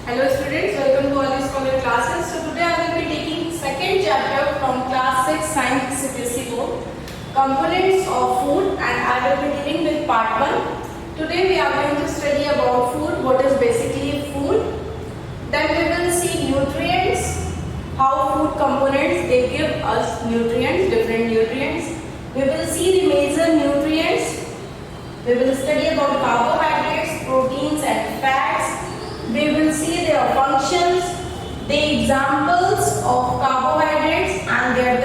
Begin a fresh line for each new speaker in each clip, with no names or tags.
Hello students, welcome to all these college classes. So today I will be taking second chapter from class 6 science CBSE board, components of food, and I will be dealing with part 1. Today we are going to study about food, what is basically food. Then we will see nutrients, how food components they give us nutrients, different nutrients. We will see the major nutrients. We will study about carbohydrates, proteins and fats. We will see their functions, the examples of carbohydrates and their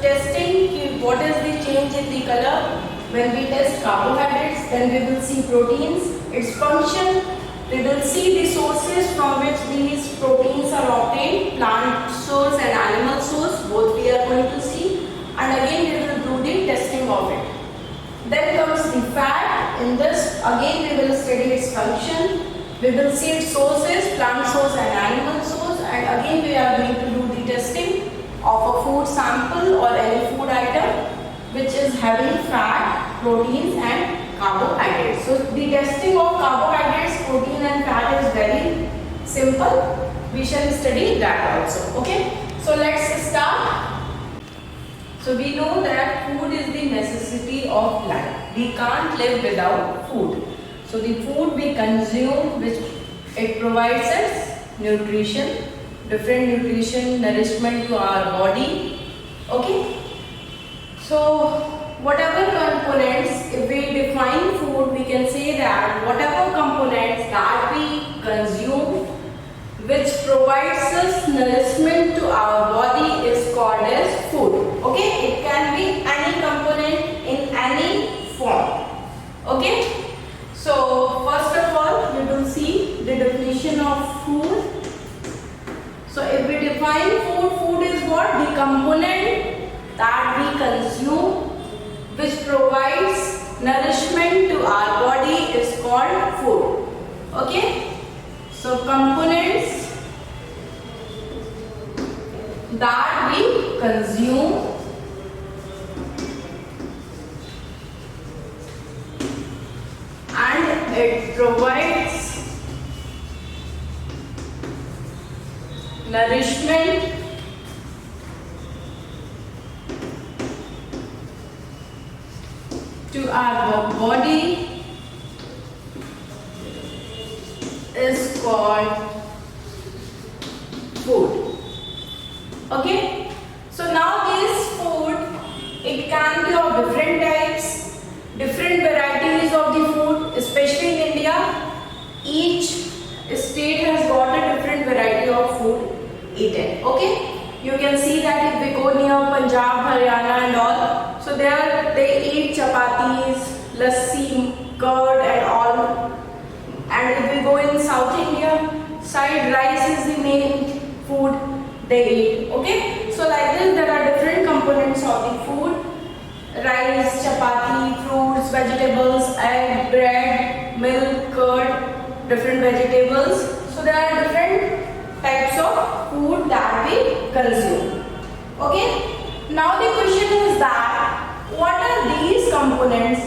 testing, what is the change in the color when we test carbohydrates. Then we will see proteins, its function. We will see the sources from which these proteins are obtained, plant source and animal source, both we are going to see. And again we will do the testing of it. Then comes the fat. In this again we will study its function. We will see its sources, plant source and animal source, and again we are going to do the testing of a food sample or any food item which is having fat, proteins and carbohydrates. So the testing of carbohydrates, protein and fat is very simple. We shall study that also. Okay. So let's start. So we know that food is the necessity of life. We can't live without food. So the food we consume, which it provides us nutrition, different nutrition, nourishment to our body. Okay. So whatever components, if we define food, we can say that whatever components that we consume, which provides us nourishment to our body, is called as food. Okay. It can be any component in any form. Okay. So first of all, we will see the definition of food. So if we define food, food is what? The component that we consume which provides nourishment to our body is called food. Okay? So components that we consume and it provides nourishment to our body is called food. Okay? So now this food, it can be of different types, different varieties of the food, especially in India. Each state has got a different variety of food eaten. Okay? You can see that if we go near Punjab, Haryana and all, so there they eat chapatis, lassi, curd and all. And if we go in South India side, rice is the main food they eat. Okay? So like this there are different components of the food. Rice, chapati, fruits, vegetables, egg, bread, milk, curd, different vegetables. So there are different types of food that we consume. Okay? Now the question is that what are these components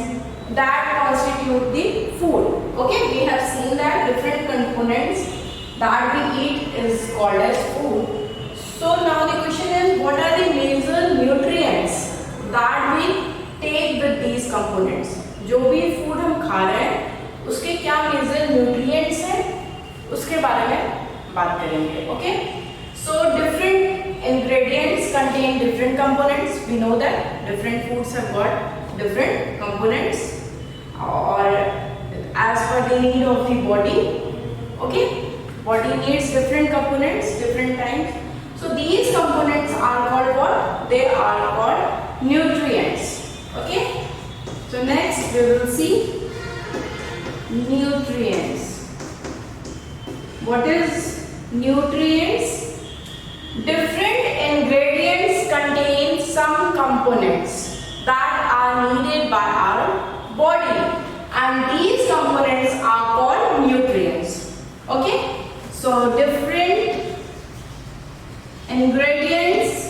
that constitute the food? Okay? We have seen that different components that we eat is called as food. So now the question is what are the major nutrients that we take with these components? जो भी food हम खा रहे हैं उसके क्या major nutrients हैं उसके बारे में बात करेंगे. Okay. So different ingredients contain different components. We know that different foods have got different components or as per the need of the body. Okay. Body needs different components different times. So these components are called what? They are called nutrients. Okay. So next we will see nutrients. What is nutrients? Different ingredients contain some components that are needed by our body and these components are called nutrients. Okay. So different ingredients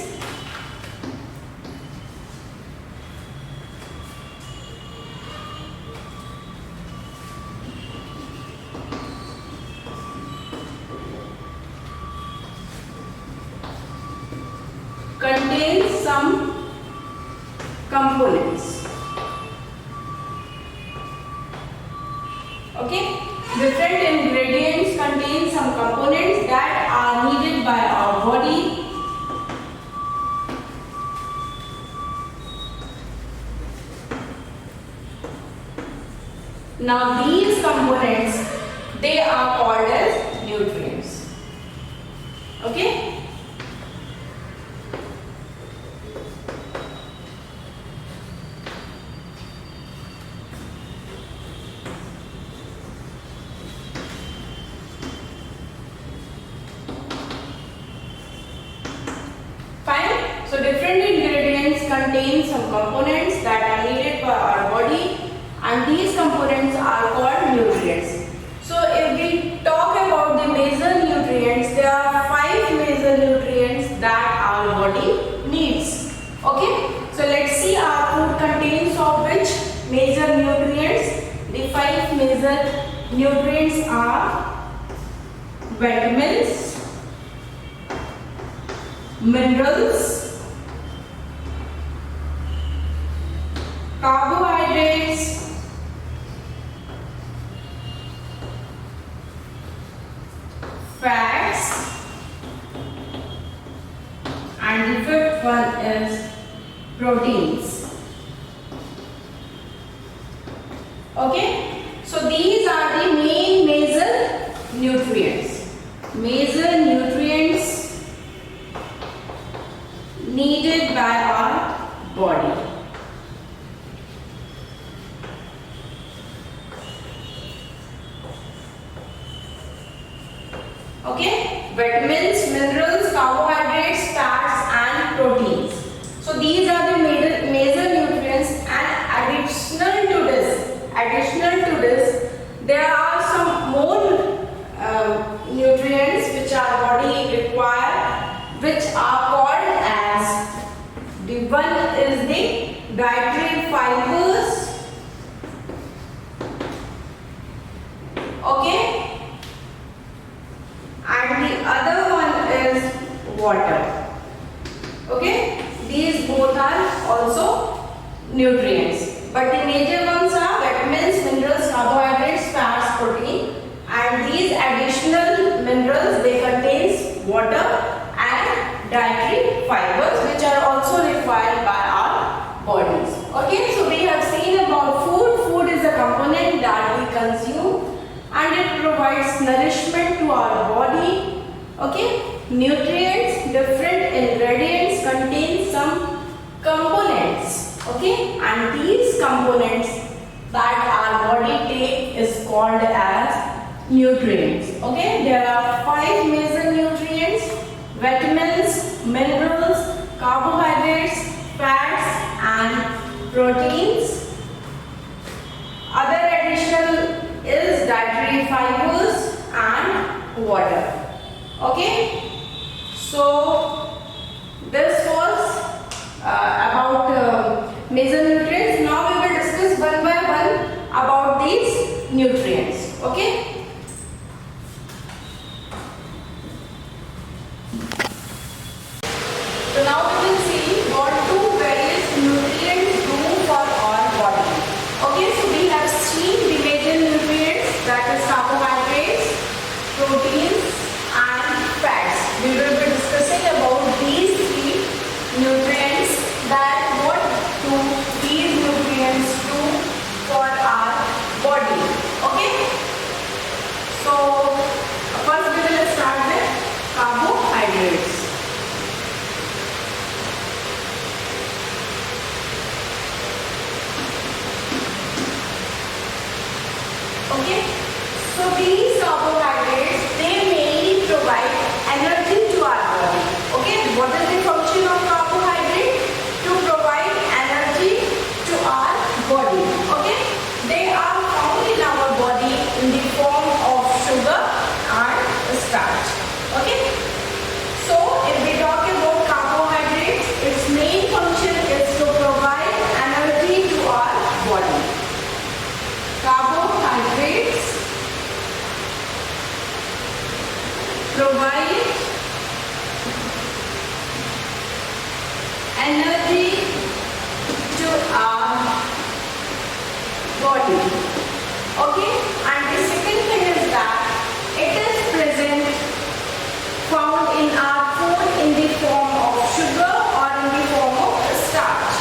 contains some components. Okay, different ingredients contain some components that are needed by our body. Now these components, they are called as nutrients. Okay, fine. So different ingredients contain some components that are needed by our body, and these components are called nutrients. So if we talk about the major nutrients, there are 5 major nutrients that our body needs. Okay, so let's see our food contains of which major nutrients. The 5 major nutrients are vitamins, minerals, carbohydrates, fats, and the 5th one is proteins. Okay, so these are the main major nutrients. Major nutrients needed by our body. Okay, vitamins, minerals, carbohydrates, fats, and proteins. So these are the major nutrients, and additional to this, there are some more nutrients which our body require, which are called as, the one is the dietary fibers. Okay, and the other one is water. Okay, these both are also nutrients, but the major ones are vitamins, minerals, carbohydrates, fats, protein, and these additional minerals, they contain water and dietary fibers, which are also required by our bodies. Okay, so we have seen about food. Food is a component that we consume, and it provides nourishment to our body. Okay, nutrients, different ingredients contain some components. Okay, and these components that our body take is called as nutrients. Okay, there are 5 major nutrients: vitamins, minerals, carbohydrates, fats, and proteins. Other additional is dietary fibers and water. Okay, so this was about major nutrients. Now we will discuss one by one about these nutrients. Okay, so now we will see what do various nutrients do for our body. Okay, so we have seen the major nutrients, that is carbohydrates, proteins, and fats. We will be discussing about these 3 nutrients, that what do these nutrients do for our body. Okay, so first we will start with carbohydrates. Okay, so these carbohydrates, they mainly provide energy to our body. Okay, what is the function of carbohydrate? To provide energy to our body. Okay, they are found in our body in the form of sugar and starch. Okay, so if we talk about carbohydrates, its main function is to provide energy to our body. Carbohydrates provide energy to our body. Okay, and the second thing is that it is present found in our food in the form of sugar or in the form of starch.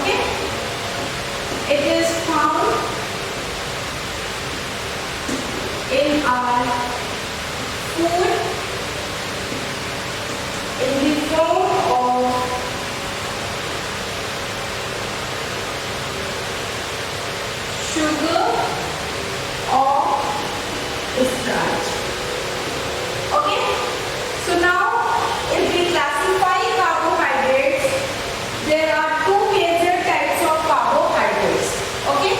Okay, it is found in our food in the form of sugar or starch. Okay, so now if we classify carbohydrates, there are two major types of carbohydrates. Okay,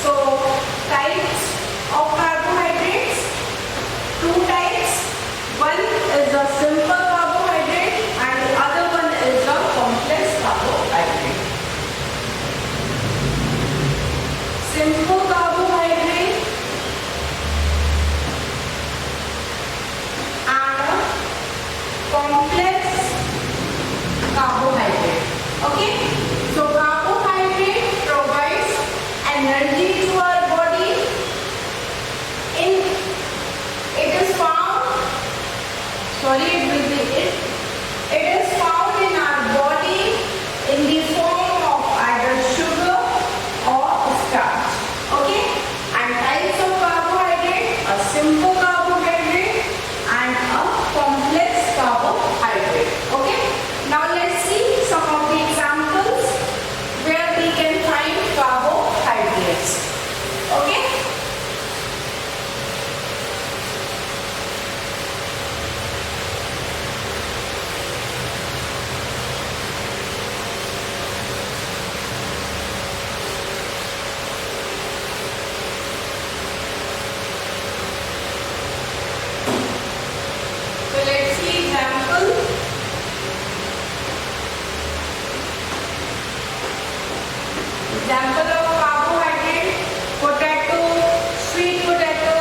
so types of carbohydrates, two types. One is a simple carbohydrate and the other one is a complex carbohydrate. Simple carbohydrate and a complex carbohydrate. Okay, so carbohydrate provides energy to our body. It is found, it is found in our body in the form of either sugar or starch. Okay, and types of carbohydrate: a simple carbohydrate and a complex carbohydrate. Okay, now let's see some of the examples where we can find carbohydrates. Okay, so let's see example. Example of carbohydrate: potato, sweet potato,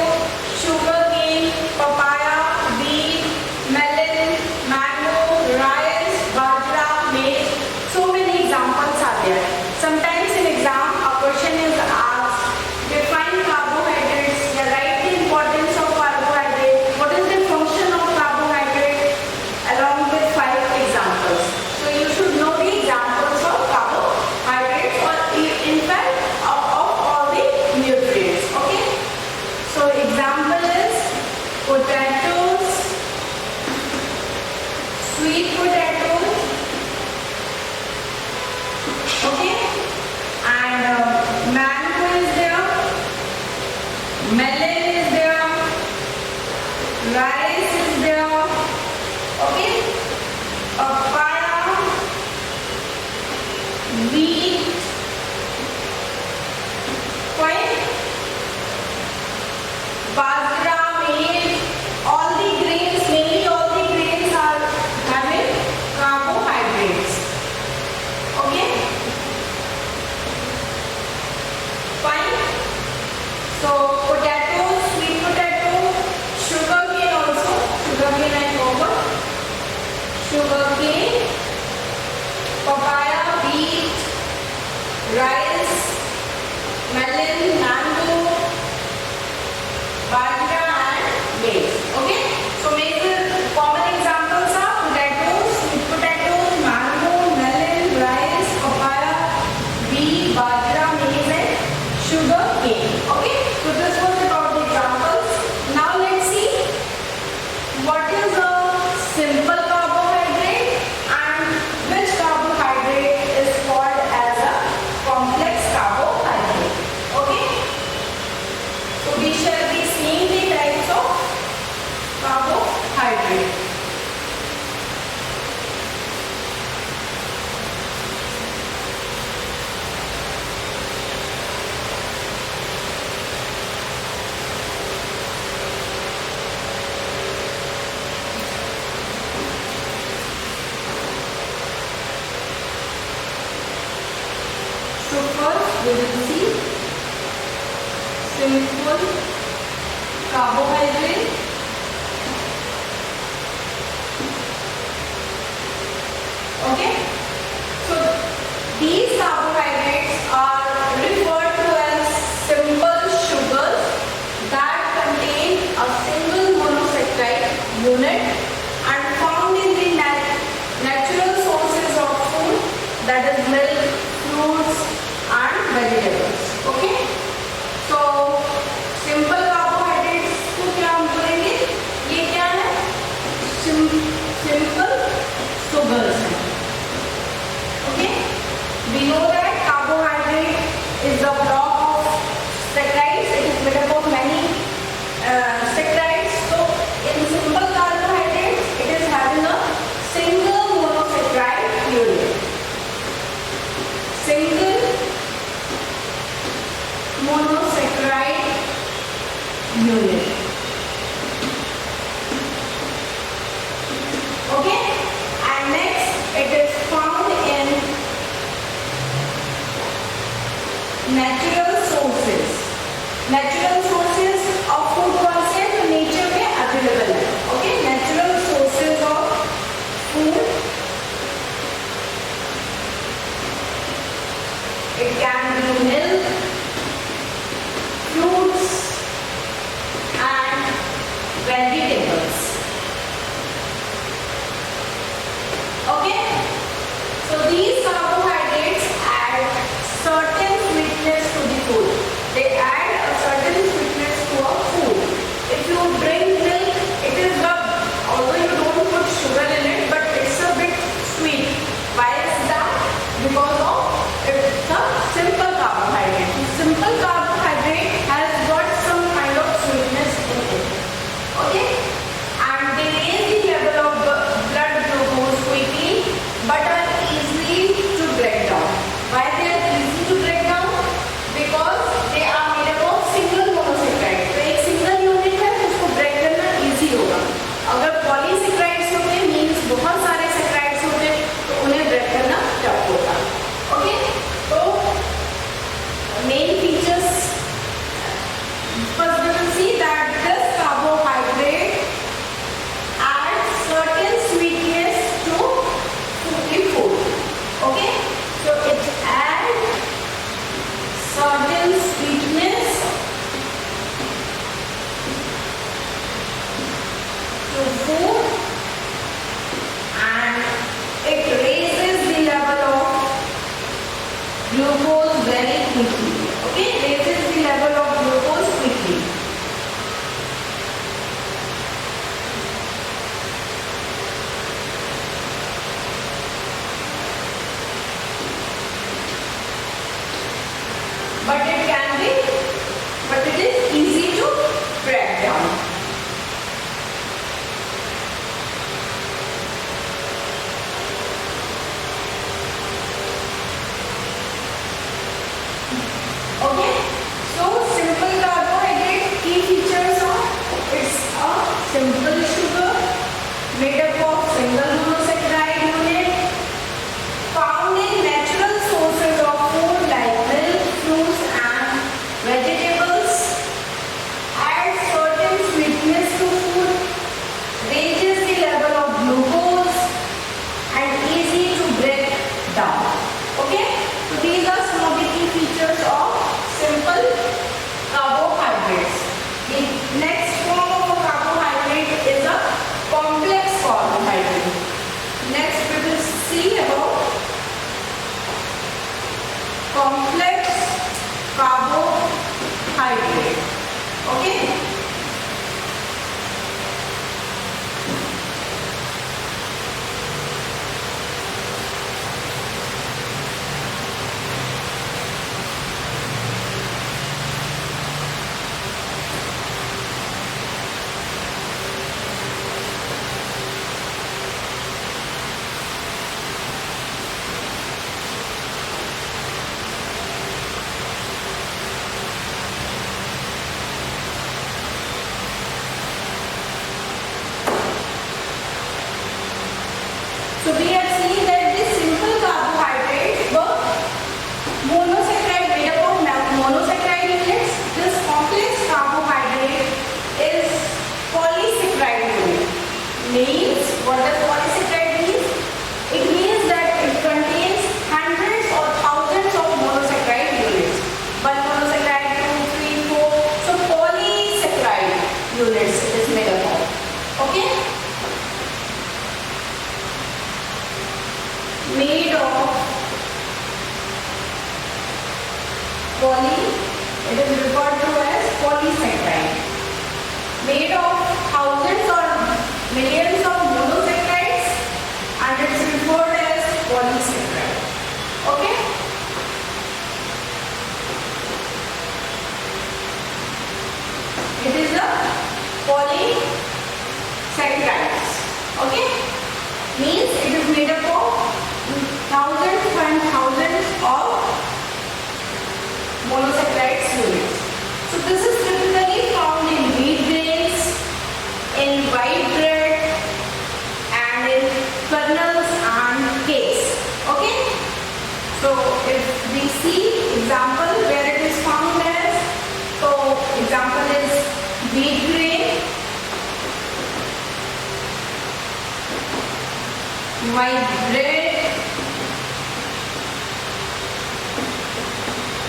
sugarcane, papaya, wheat, melon, mango, rice, bajra, maize. So many examples are there. Sometimes in exam a question is asked, define carbohydrates, write the importance of carbohydrate, what is the function of carbohydrate, along with 5 examples. So you should know the examples of carbohydrates, or in fact of all the nutrients. Okay, so example is potatoes, sweet potatoes. Okay, and mango is there, melon is there, rice is there. Okay, papaya, wheat, fine, bajra, maize, all the grains, mainly all the grains are having carbohydrates. Okay, fine. So potato, sweet potato, sugarcane also, sugarcane I forgot, sugarcane, papaya, wheat, rice, melon, mango, bajra and maize. Okay, so major common examples are potatoes, sweet potatoes, mango, melon, rice, papaya, wheat, bajra, maize and sugarcane. Okay, so this was about the examples. Now let's see what is a simple carbohydrate and which carbohydrate is called as a complex carbohydrate. Okay, so we shall be seeing the types of carbohydrate. So first we will see simple carbohydrate. Okay, unit and found in the natural sources of food, that is milk, fruits and vegetables. Okay, so simple carbohydrates को क्या हम बोलेंगे? ये क्या है? Simple sugars है. Okay, we know that carbohydrate is the block of saccharides. It is made up of many saccharides. So in simple carbohydrates, it is having a single monosaccharide unit. Single monosaccharide unit. Okay, and next it is found in natural sources. Natural sources of food कौन से हैं? जो nature में available है. Okay, natural sources of food. It can be milk, fruits and vegetables. Okay, so these carbohydrates add certain sweetness to the food. They add a certain sweetness to a food. If you drink milk, it is rubbed, although you don't put sugar in it, but it's a bit sweet. Why is that? Because of it's a simple carbohydrate. Simple carbohydrate has got some kind of sweetness in it. Okay, and they raise the level of blood glucose quickly, but are easy to break down. Why they are easy to break down? Because they are made up of single monosaccharide. तो एक single unit है, उसको break करना easy होगा. अगर polysaccharides होते means बहुत सारे saccharides होते तो उन्हें break करना tough होता. Okay, तो main features. First we will see that this carbohydrate adds certain sweetness to the food. Okay, so it adds certain sweetness to food and it raises the level of glucose very quickly. Okay, raises the level of glucose quickly. But it is easy to break down. Okay, so simple carbohydrate key features are it's a simple sugar made up of single monosaccharide unit found in natural sources of food like milk, fruits and vegetables, adds certain sweetness to food, raises the level of glucose and easy to break down. Okay, so these are some of the key features of simple carbohydrates. The next form of a carbohydrate is a complex carbohydrate. Next we will see about complex carbohydrate. Okay, so we have seen that this simple carbohydrates were monosaccharide made up of monosaccharide units. This complex carbohydrate is polysaccharide unit. Means what does polysaccharide mean? It means that it contains hundreds or thousands of monosaccharide units. One monosaccharide, 2, 3, 4. So polysaccharide units it is made up of. Okay. Okay, means it is made up of thousands and thousands of monosaccharides units. So this is typically found in wheat grains, in white bread, and in kernels and cakes. Okay, so if we see example where it is found as, so example is wheat grain, white bread,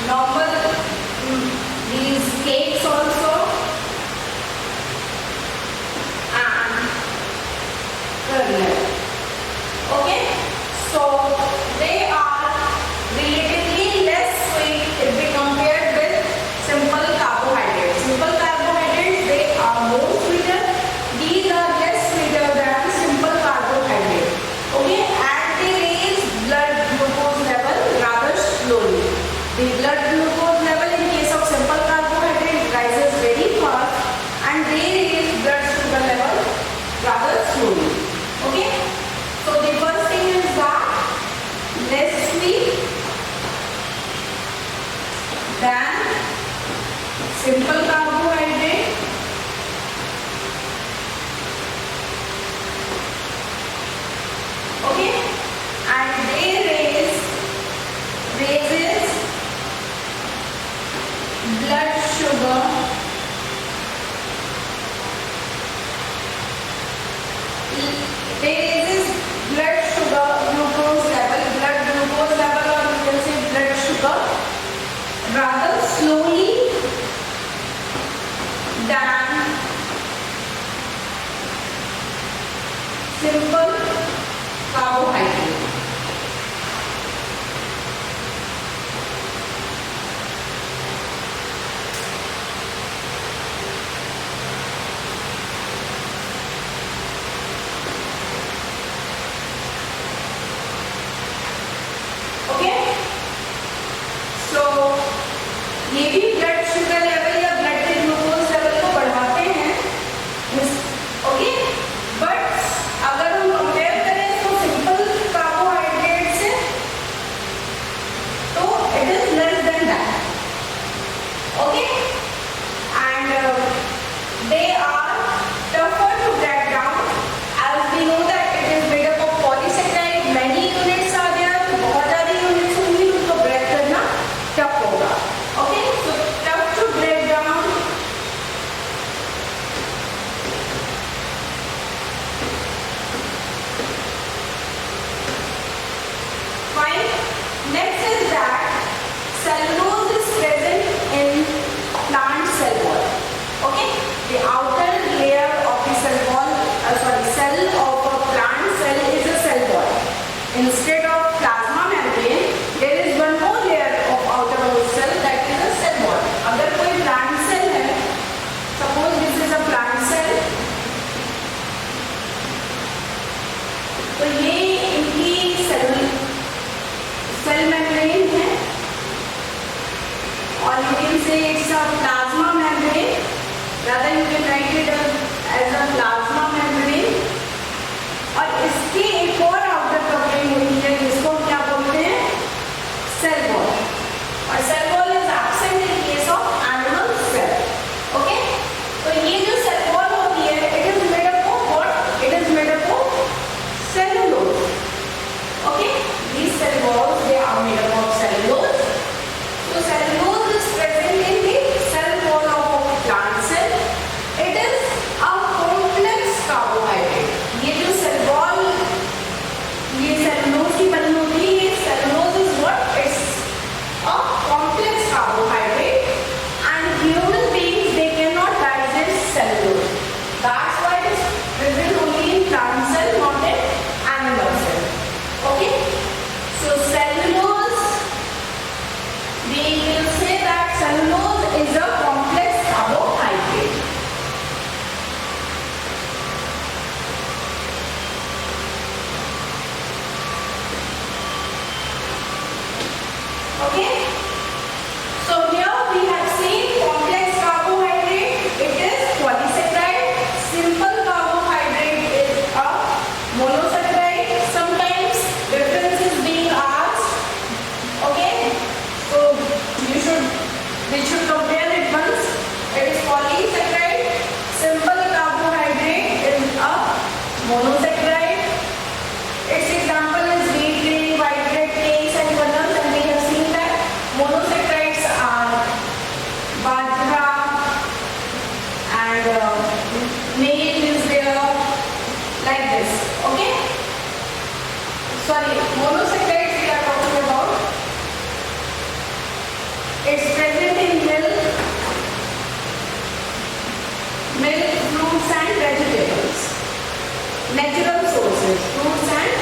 normal these cakes also, and kernel. Okay, so they are relatively less sweet if we compare with simple carbohydrates. Simple carbohydrates, they are more sweeter. These are less sweeter than simple carbohydrates. Okay, and they raise blood glucose level rather slowly. The blood glucose level in case of simple carbohydrate rises very fast, and they raise blood sugar level rather slowly. Okay, so the first thing is that less sweet than simple carbohydrate. Okay, and they raises blood sugar glucose level, or you can say blood sugar rather slowly than simple carbohydrate. Okay, so ये भी blood sugar level या blood के glucose level को बढ़ाते हैं. Okay, but अगर हम compare करें तो सिंपल कार्बोहाइड्रेट से, तो it is less than that. Okay, and they are tougher to break down, as we know that it is made up of polysaccharide. Many units are there, बहुत सारी units होंगी, उनको break करना tough होगा. Okay, so tough to break down. Fine. Next is that cellulose is present in plant cell wall. Okay, the outer layer of the cell of a plant cell is a cell wall. Instead of plasma membrane, there is one more layer of outermost cell, that is a cell wall. अगर कोई plant cell है, suppose this is a plant cell, तो ये इनकी cell membrane है, or you can say it's a plasma membrane. Rather you can write it as a plasma membrane. और इसकी एक और आउटर कवरिंग होती है जिसको क्या बोलते हैं, सेल वॉल. और cell wall is absent in case of animal cell. Okay, तो ये जो सेल वॉल होती है, it is made up of what? It is made up of cellulose. Okay, these cell walls, they are made up of cellulose. So cellulose is present in the cell wall of a plant cell. It is a complex Monosaccharide. Its example is wheat grain, white bread, cakes and kernels, and we have seen that monosaccharides are bajra and maize is there, like this. Okay. Sorry, monosaccharides we are talking about. It's present in milk, fruits and vegetables. Natural sources, fruits and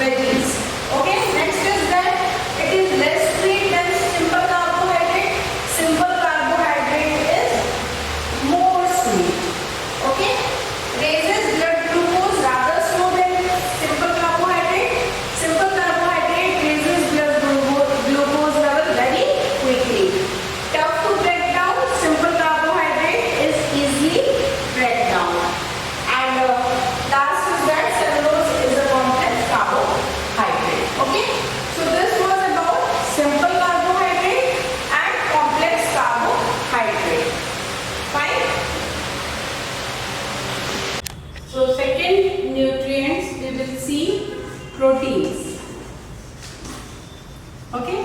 veggies. Okay, next is that it is less sweet than simple carbohydrate. Simple carbohydrate is more sweet. Okay, raises blood glucose rather slow than simple carbohydrate. Simple carbohydrate raises blood glucose level very quickly. Tough to break down. Simple carbohydrate is easily break down. And last is that cellulose is a complex carbohydrate. Okay, so this was about simple carbohydrate and complex carbohydrate. Fine. So second nutrients we will see proteins. Okay.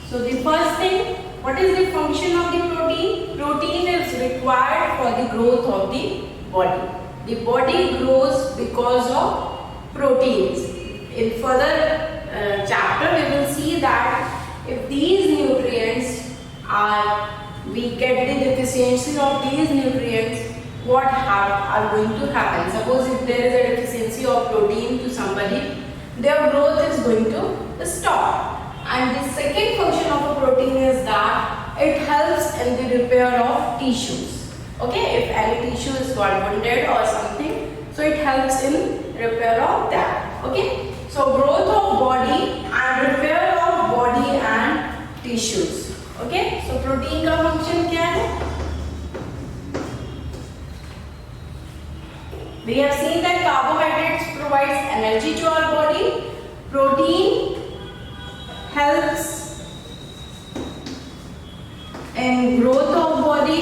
So the first thing, what is the function of the protein? Protein is required for the growth of the body. The body grows because of proteins. In further chapter we will see that if these nutrients we get the deficiency of these nutrients, what are going to happen? Suppose if there is a deficiency of protein to somebody, their growth is going to stop. And the second function of a protein is that it helps in the repair of tissues. Okay, if any tissue is got wounded or something, so it helps in repair of that. Okay, so growth of body and repair of body and tissues. Okay, so protein का function क्या है? We have seen that carbohydrates provides energy to our body. Protein helps in growth of body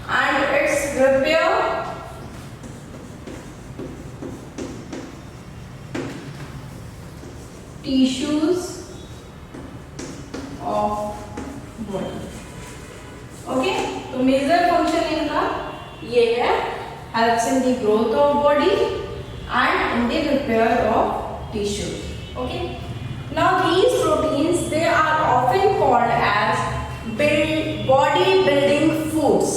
and its repair tissues of body. Okay, तो major function इनका ये है, helps in the growth of body and in the repair of tissues. Okay, now these proteins, they are often called as body building foods.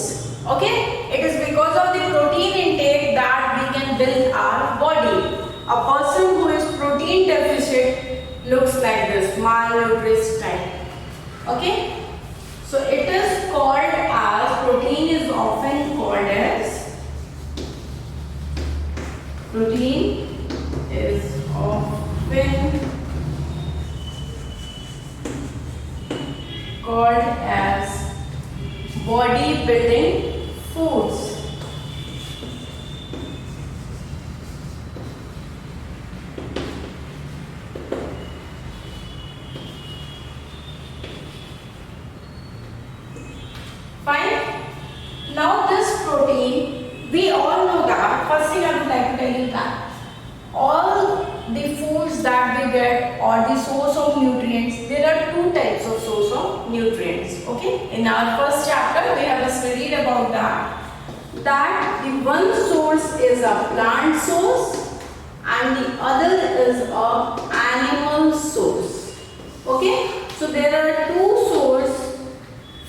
Okay, it is because of the protein intake that we can build our body. A person who is protein deficit looks like this, malnourished type. Okay, so it is called as, protein is often called as, protein is often called as body building foods. Fine. Now this protein, we all know that, first thing I would like to tell you that all the foods that we get or the source of nutrients, there are two types of source of nutrients. Okay, in our first chapter we have studied about that the one source is a plant source and the other is a animal source. Okay, so there are two sources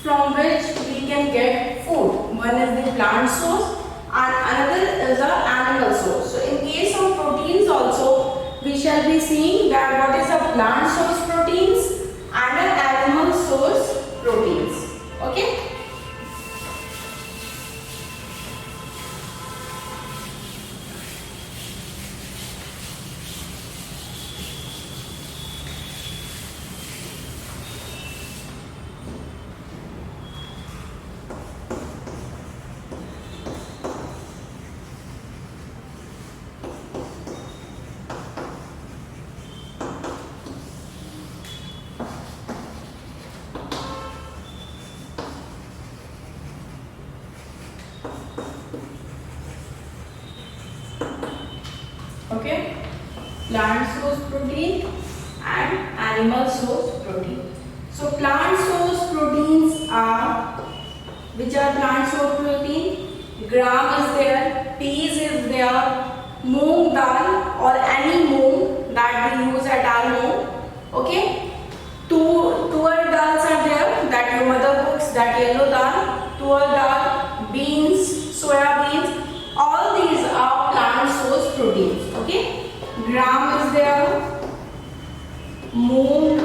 from which we can get food. One is the plant source and another is the animal source. So in case of proteins also, we shall be seeing that what is a plant source proteins and an animal source proteins. Okay. Okay, plant source protein and animal source protein. So plant source proteins are, which are plant source protein? Gram is there, peas is there, moong dal or any moong that we use at our home. Okay, tuar dals are there that your mother cooks, that yellow dal, tuar dal, beans, soya beans, all these are plant source proteins. Okay, gram is there, moong,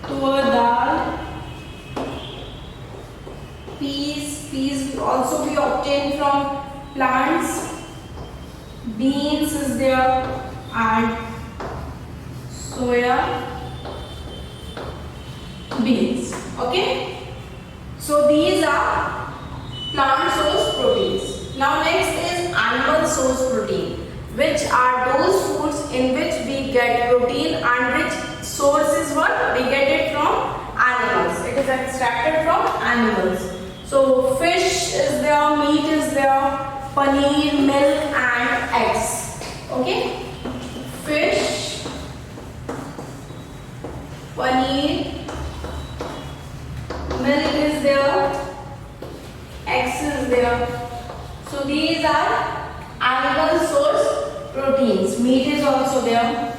tuar dal, peas also be obtained from plants, beans is there, and soya beans. Okay, so these are plant source proteins. Now next is animal source protein, which are those foods in which we get protein and which source is what? We get it from animals. It is extracted from animals. So fish is there, meat is there, paneer, milk and eggs. Okay, fish, paneer, milk is there, eggs is there. So these are animal source proteins. Meat is also there.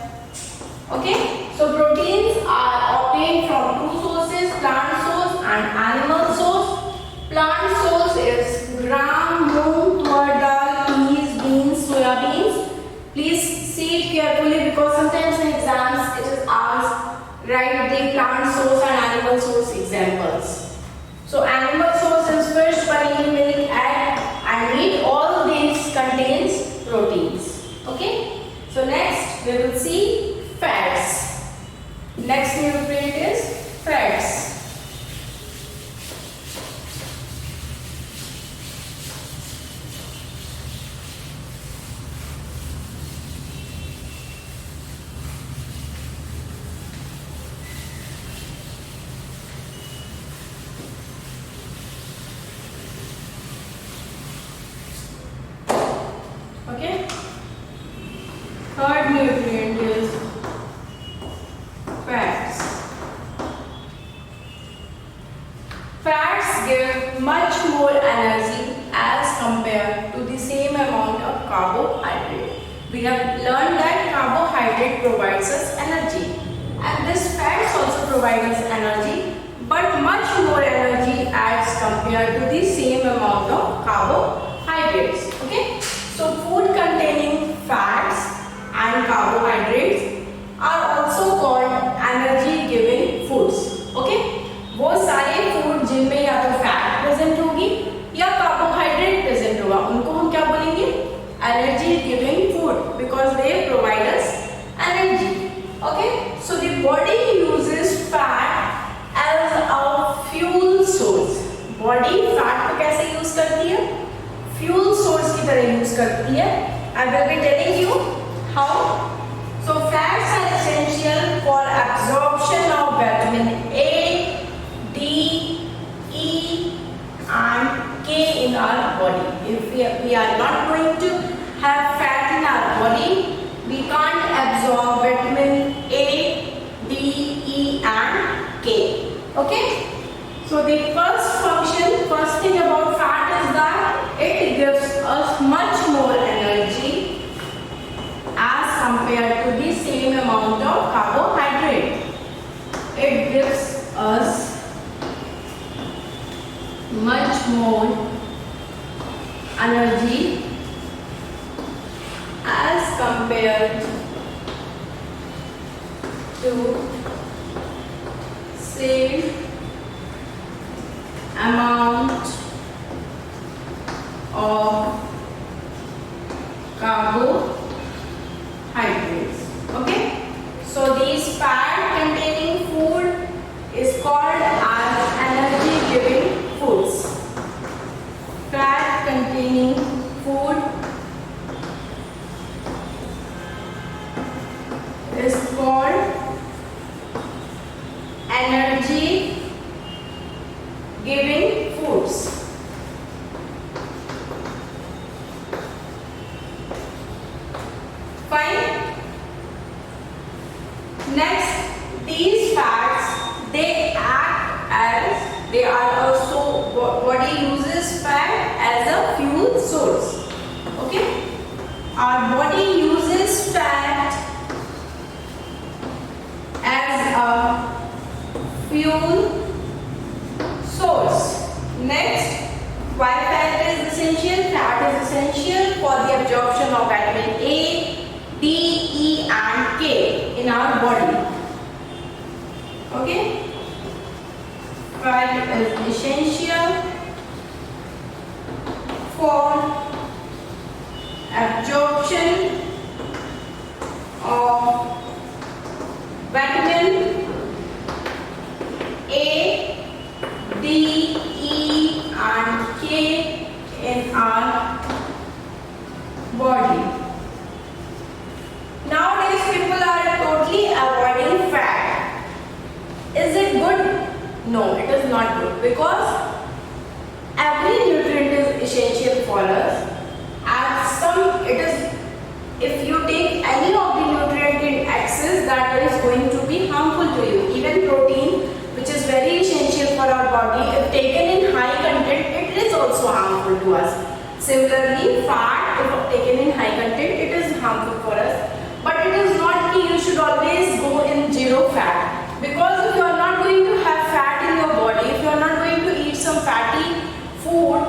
Okay, so proteins are obtained from two sources, plant source and animal source. Plant source is gram, moong, tuar dal, peas, beans, soya beans. Please see it carefully because sometimes in exams it is asked, write the plant source and animal source examples. So animal source is fish, paneer, milk, egg and meat. All these contains proteins. Okay. So next we will see fats. Next nutrient is fats. Okay. Third nutrient is fats. Fats give much more energy as compared to the same amount of carbohydrate. We have learned that carbohydrate provides us energy and this fats also provide us energy, but much more energy as compared to the same amount of carbohydrates. Okay, so food containing fats and carbohydrates are also called energy giving foods. Okay, वो सारे food जिनमें या तो fat present होगी या carbohydrate present होगा उनको हम क्या बोलेंगे? Energy giving food, because they provide us energy. Okay, so the body uses fat as a fuel source. Body fat को कैसे यूज करती है? फ्यूल सोर्स की तरह यूज करती है. I will be telling you how. So fats are essential for absorption of vitamin A, D, E and K in our body. If we are not going to have fat in our body, we can't absorb vitamin A, D, E and K. Okay? So the first thing about fat is that it gives us much more energy as compared to the same amount of carbohydrate. It gives us much more energy as compared to same amount of carbohydrates. Okay, so these fat containing food is called as energy giving foods. Fat containing food is called energy giving foods. as they are also, body uses fat as a fuel source. Okay, our body uses fat as a fuel source. Next, why fat is essential? Fat is essential for the absorption of vitamin A, D, E and K in our body. Okay, fat is essential for absorption of vitamin A, D, E and K in our body. Nowadays people are totally avoiding fat. Is it good? No, it is not good, because every nutrient is essential for us. If you take any of the nutrient in excess, that is going to be harmful to you. Even protein, which is very essential for our body, if taken in high content, it is also harmful to us. Similarly, fat, if taken in high content, it is harmful for us. But it is not that you should always go in zero fat, because if you are not going to have fat in your body, if you are not going to eat some fatty food,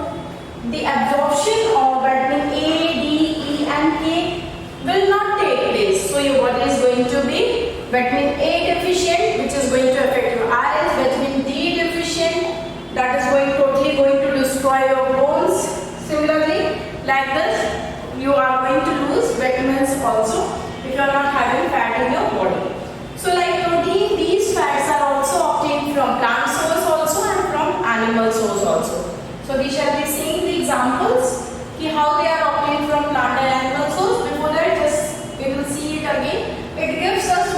the absorption of vitamin A, D, E and K will not take place. So your body is going to be vitamin A deficient, which is going to affect your eyes. Vitamin D deficient, that is totally going to destroy your bones. Similarly, like this, you are going to lose vitamins also if you are not having fat in your body. So like protein, these fats are also obtained from plant source also and from animal source also. So we shall be seeing the examples how they are obtained from plant and animal source. Before that, just we will see it again. It gives us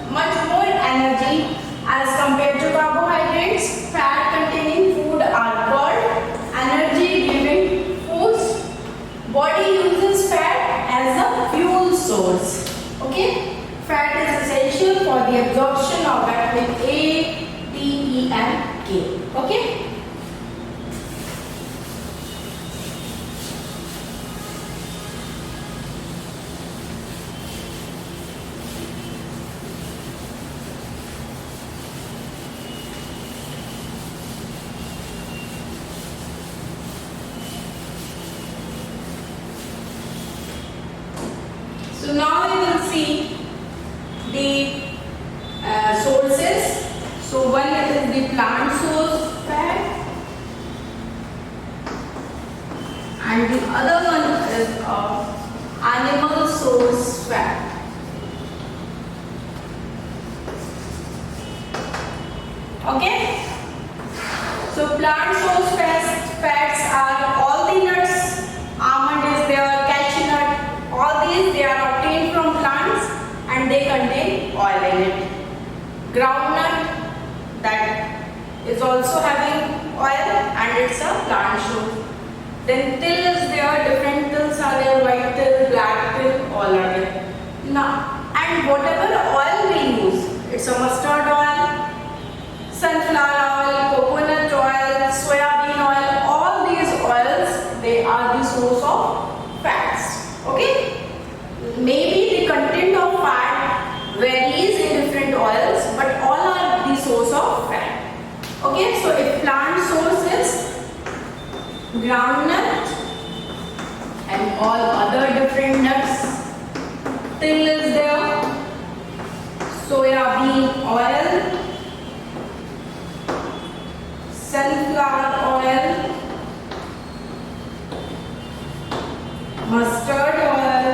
much more energy as compared to carbohydrates. Fat containing food are called energy giving foods. Body uses fat as a fuel source. Okay, fat is essential for the absorption of vitamin A, D, E and K. Okay. So now we will see the sources. So one is the plant source fat and the other one is animal source fat. Okay. So plant source fats are all the nuts. Almond is there, cashew nut, all these they are obtained from plants and they contain oil in it. Groundnut, that is also having oil and it's a plant source. Then till is there, different tills are there, white till, black till, all are there. Now, and whatever oil we use, it's a mustard oil, sunflower oil, coconut oil, soya bean oil, all these oils, they are the source of fats. Okay? Maybe the content of fat varies in different oils, but all are the source of fat. Okay? So if plant source is groundnut and all other different nuts, till is there, soya bean oil, sunflower oil, mustard oil,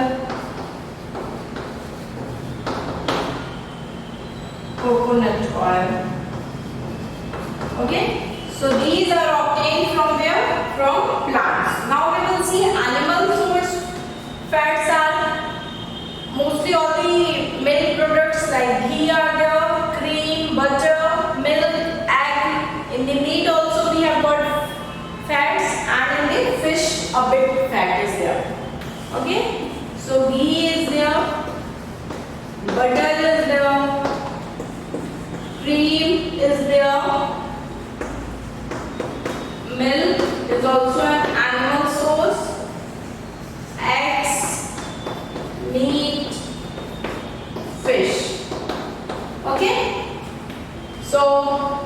coconut oil. Okay, so these are obtained from where? From plants. Now we will see animal source fats are mostly all the milk products like ghee are there, cream, butter, milk, egg. In the meat also we have got fats, and in the fish a bit fat is there. Okay, so ghee is there, butter is there, cream is there, also an animal source. Eggs, meat, fish. Okay. So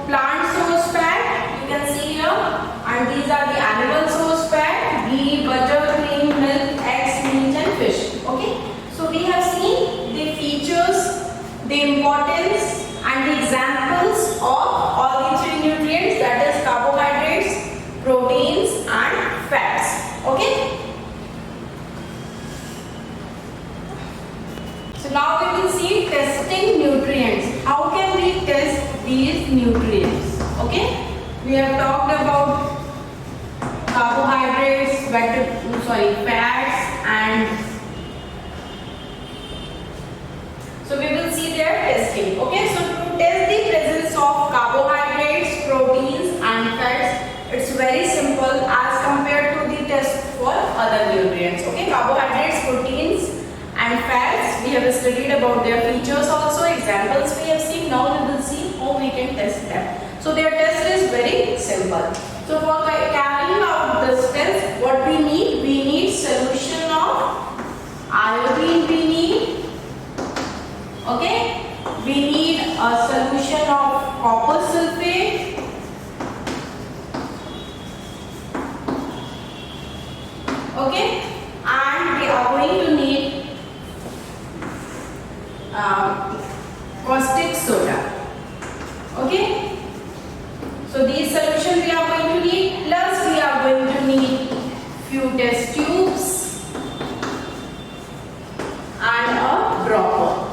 plant source fat you can see here, and these are the animal source fat: ghee, butter, cream, milk, eggs, meat, and fish. Okay. So we have seen the features, the importance, and the examples of all the three nutrients, that is carbohydrates, proteins, and fats. Okay. So now we will see testing nutrients. How can we test these nutrients? Okay. We have talked about carbohydrates, fats, and so we will see their testing. Okay, so to test the presence of carbohydrates, proteins, and fats, it's very simple as compared to the test for other nutrients. Okay, carbohydrates, proteins, and fats, we have studied about their features also, examples we have seen. Now we will see how we can test them. So their test is very simple. So for carrying out this test, what we need solution of iodine, we need. Okay, we need a solution of copper sulfate, okay, and we are going to need caustic soda. Okay, so these solutions we are going to need, plus we are going to need few test tubes and a dropper.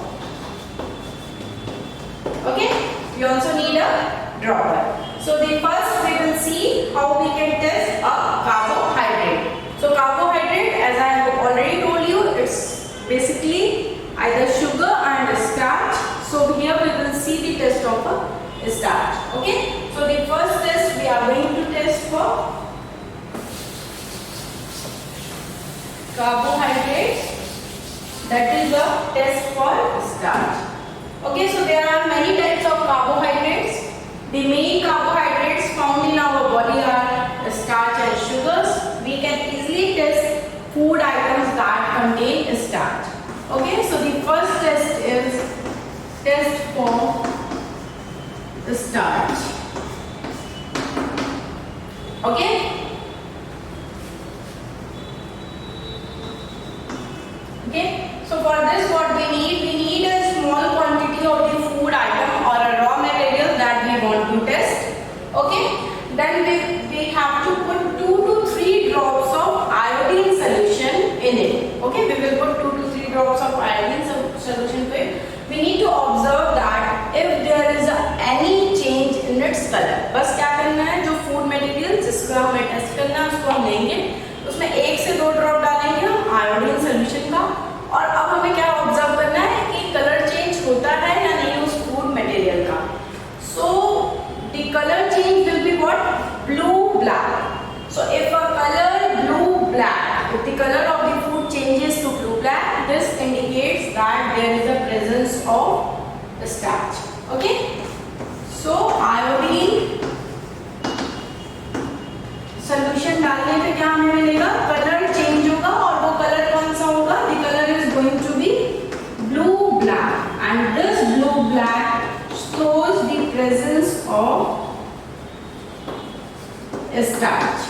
Okay, we also need a dropper. So the first we will see how we can test a carbohydrate. So carbohydrate, as I have already told you, it's basically either sugar and starch. So here we will see the test of a starch. Okay, so the first test we are going to test for carbohydrates, that is the test for starch. Okay, so there are many types of carbohydrates. The main carbohydrates found in our body are starch and sugars. We can easily test food items that contain starch. Okay, so the first test is test for starch. Okay. Okay, so for this what we need a small quantity of the food item or a raw material that we want to test. Okay, then we have to put 2 to 3 drops of iodine solution in it. Okay, we will put 2 to 3 drops of iodine solution to it. We need to observe that if there is any change in its color. बस क्या करना है, जो food material जिसका हमें test करना है उसको हम लेंगे, उसमें 1 से 2 ड्रॉप डालेंगे हम आयोडीन सोल्यूशन का, और अब हमें क्या ऑब्जर्व करना है कि कलर चेंज होता है या नहीं उस फूड मटेरियल का. So the colour change will be what, blue black. So if a color blue black, if the color of the food changes to blue black, this indicates that there is a presence of starch. Okay, so iodine solution डालने पे क्या हमें मिलेगा, colour change होगा, और वो colour कौन सा होगा, the color is going to be blue black, and this blue black shows the presence of starch.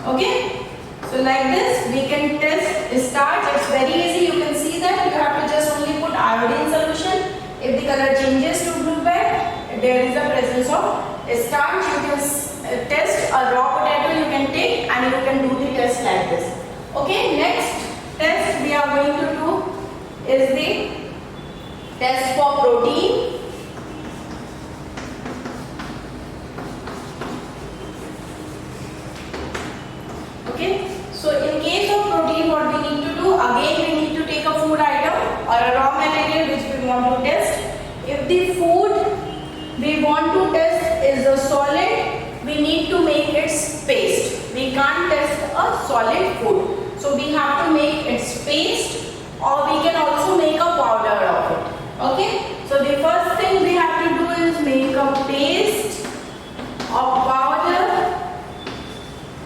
Okay, so like this we can test starch. It's very easy. You can see that you have to just only put iodine solution. If the color changes to blue black, there is a presence of starch. You can test a raw potato, you can take and you can do the test like this. Okay, next test we are going to do is the test for protein. Okay, so in case of protein, what we need to do, again we need to take a food item or a raw material which we want to test. If the food we want to test is a solid, we need to make its paste. We can't test a solid food, so we have to make its paste, or we can also make a powder of it. Okay, so the first thing we have to do is make a paste or powder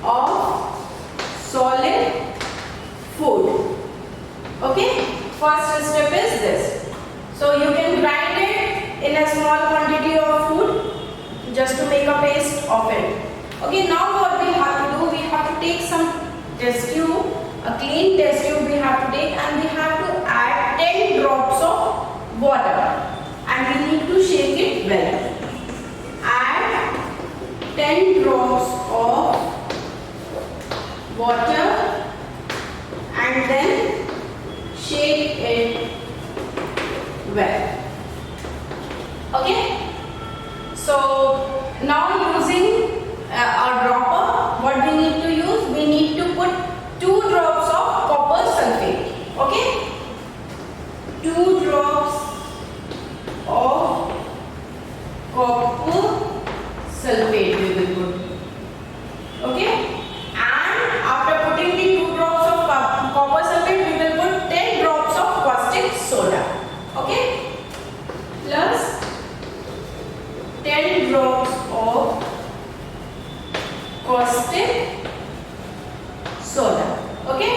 of So you can grind it in a small quantity of food just to make a paste of it. Okay, now what we have to do, we have to take some test tube, a clean test tube we have to take, and we have to add 10 drops of water and we need to shake it well. Add 10 drops of water and then shake it well. Okay, so now using our dropper, what we need to use, we need to put 2 drops of copper sulfate. Okay, 2 drops of copper sulfate we will put. Okay, and after putting the 2 drops of copper sulfate, we will put 10 drops of caustic soda. Okay, plus 10 drops of caustic soda. Okay,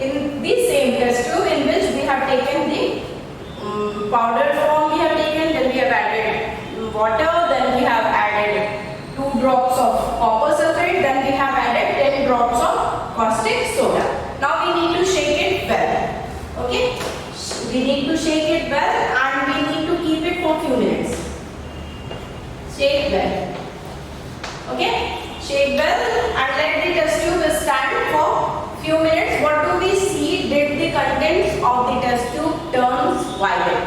in the same test tube in which we have taken the powder form we have taken, then we have added water, then we have added 2 drops of copper sulfate, then we have added 10 drops of caustic soda. Now we need to shake it well. Okay, we need to shake it well and we need to keep it for few minutes. Shake well. Okay, shake well and let the test tube stand for few minutes. What do we see? Did the contents of the test tube turns violet?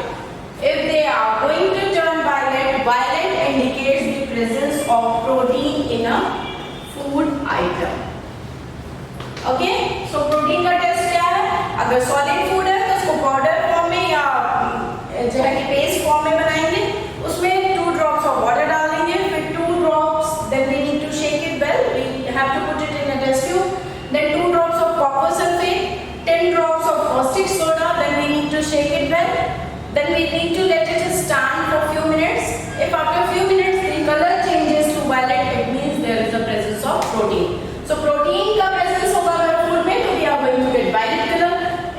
If they are going to turn violet, violet indicates the presence of protein in a food item. Okay, so protein का test क्या है? अगर solid food है तो उसको powder form में या जो है कि paste form में बनाएंगे, उसमें 2 drops of water डाल देंगे, फिर 2 drops, then we need to shake it well, we have to put it in a test tube, then 2 drops of copper sulfate, 10 drops of caustic soda, then we need to shake it well, then we need to let it stand for few minutes. If after few minutes the color changes to violet, it means there is a presence of protein. So protein का presence होगा अगर food में, तो we are going to get violet color.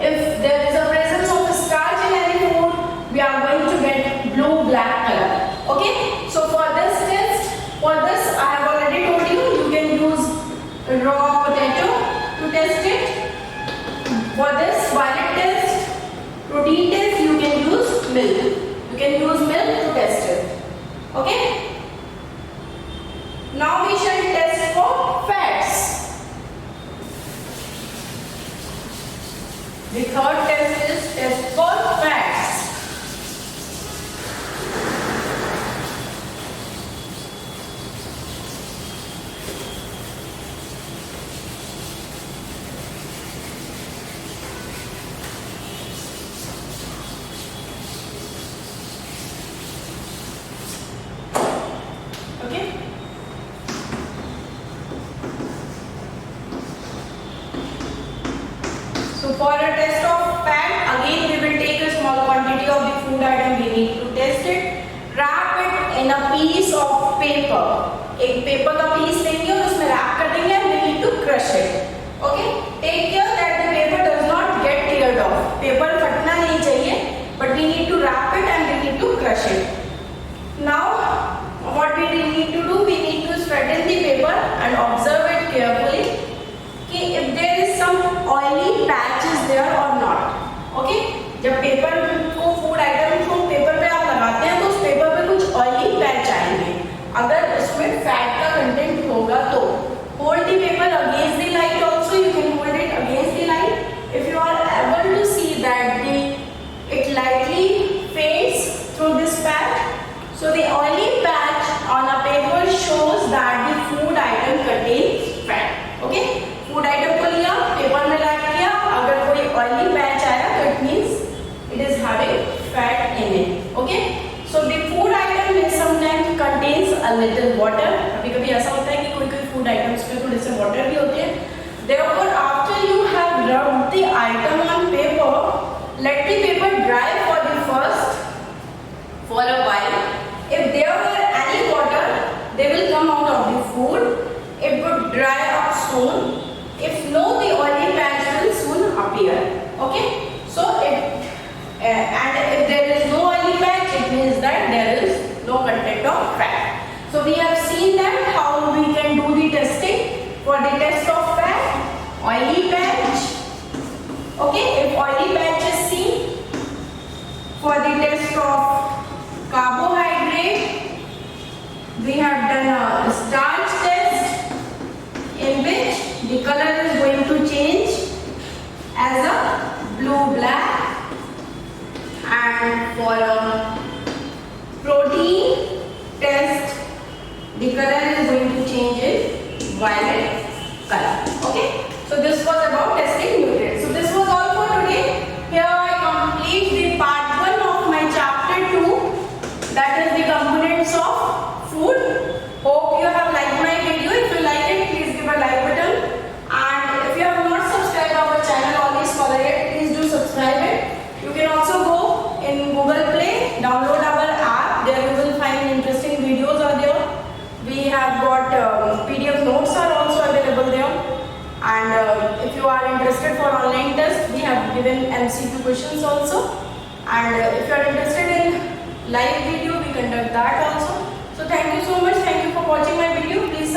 If there is a presence of starch in any food, we are going to get blue-black color. Okay, so for this test, for this I have already told you, you can use raw potato to test it. For this violet test, protein test, you can use milk. You can use milk to test it. Okay. Now we shall test for fats. The third test is test for fats. Okay. So for a test of fat, again we will take a small quantity of the food item we need to test it. Wrap it in a piece of paper. एक paper का piece लेंगे और उसमें wrap कर देंगे and we need to crush it. Okay? Take care that the paper does not get teared off. Paper फटना नहीं चाहिए, but we need to wrap it and we need to crush it. Now, what we need to do? We need to spread the paper and observe it carefully. कि if there is some oily patches there or not. Okay? जब paper को food item को paper पे आप लगाते हैं तो उस पेपर पे कुछ ऑयली पैच आएंगे. अगर उसमें फैट का कंटेंट होगा तो hold the paper against the light also. You can hold it against the light. If you are able to see that it lightly fades through this patch. So the oily patch on a paper shows that the food item contains fat. Okay? Food item को लिया, paper में लगा किया, अगर कोई oily patch आया तो it means it is having fat in it. Okay? So the food item may sometimes contains a little water. कभी-कभी ऐसा होता है कि कोई food items में थोड़े से water भी होते हैं. Therefore, after you have rubbed the item on paper, let the paper dry for a while. If there were any water, they will come out of the food. It would dry up soon. If no, the oily patch will soon appear. Okay? So and if there is no it means that there is no content of fat. So we have seen that how we can do the testing. For the test of fat, oily patch. Okay, if oily patch is seen. For the test of carbohydrate, we have done a starch test in which the color is going to change as a blue-black, and for a protein test, the color is going to change in violet color. Okay, so this was about testing nutrients. So this was all for today. Here I complete the part 1 of my chapter 2, that is the components of food. Hope you have liked my video. If you like it, please give a like button, and if you have not subscribed our channel All Is Scholar yet, please do subscribe it. You can also go in Google Play, download our app. There you will find interesting videos are there. We have got PDF notes are also available there, and if you are interested for online test, we have given MCQ questions also, and if you are interested in live video, we conduct that also. So thank you so much. Thank you for watching my video. Please